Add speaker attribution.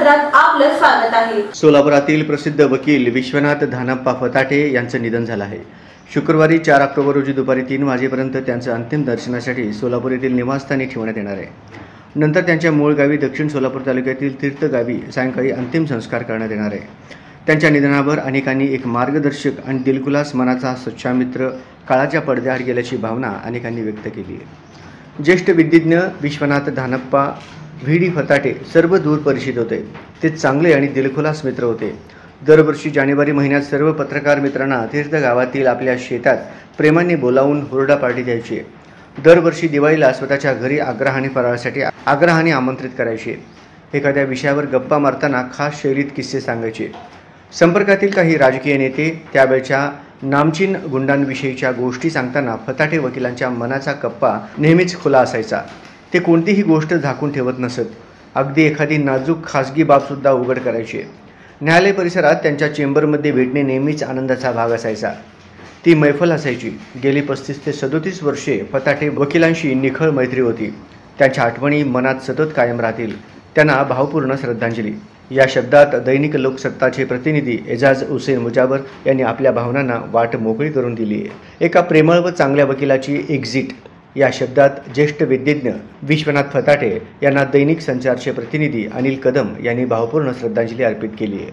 Speaker 1: बातमीपत्रात आपलं स्वागत आहे।
Speaker 2: सोलापुरातील प्रसिद्ध वकील विश्वनाथ धानप्पा फताटे यांचं निधन झालं आहे। शुक्रवारी 4 ऑक्टोबर रोजी दुपारी 3 वाजेपर्यंत त्यांचं अंतिम दर्शनासाठी सोलापूर येथील निवासस्थानी ठेवण्यात येणार आहे। नंतर त्यांच्या मूळ गावी दक्षिण सोलापूर तालुक्यातील तीर्थ गावी सायंकाळी अंतिम संस्कार करण्यात येणार आहे। त्यांच्या निधनावर अनेकांनी एक मार्गदर्शक आणि दिलखुलास मनाचा सच्चा मित्र काळाच्या पडद्याआड गेल्याची भावना अनेकांनी व्यक्त केली आहे। ज्येष्ठ विधिज्ञ विश्वनाथ धानप्पा व्ही.डी. फताटे सर्व दूर परिचित होते। ते चांगले आणि दिलखुलास मित्र होते। दरवर्षी जानेवारी महिन्यात सर्व पत्रकार मित्रांना तीर्थ गावातील आपल्या शेतात प्रेमाने बोलावून हुरडा पार्टी द्यायचे। दरवर्षी दिवाळीला स्वतःच्या घरी आग्रहाने आमंत्रित करायचे। एखाद्या विषयावर गप्पा मारताना खास शैलीत किस्से सांगायचे। संपर्कातील काही राजकीय नेते त्यावेळच्या नामचीन गुंडांविषयीच्या गोष्टी सांगताना फताटे वकिलांच्या मनाचा कप्पा नेहमीच खुला असायचा। ते कोणतीही गोष्ट झाकून ठेवत नसत। अगदी एखादी नाजूक खासगी बाबसुद्धा उघड करायचे। न्यायालय परिसरात त्यांच्या चेंबरमध्ये भेटणे नेहमीच आनंदाचा भाग असायचा। ती मैफल असायची। गेली 35 ते 37 वर्षे फताटे वकिलांशी निखळ मैत्री होती। त्यांच्या आठवणी मनात सतत कायम राहतील। त्यांना भावपूर्ण श्रद्धांजली। या शब्दात दैनिक लोकसत्ताचे प्रतिनिधी एजाज हुसेन मुजावर यांनी आपल्या भावनांना वाट मोकळी करून दिली आहे। एका प्रेमळ व चांगल्या वकिलाची एक्झिट या शब्दात ज्येष्ठ विधिज्ञ विश्वनाथ फताटे यांना दैनिक संचारचे प्रतिनिधी अनिल कदम यांनी भावपूर्ण श्रद्धांजली अर्पित केली आहे।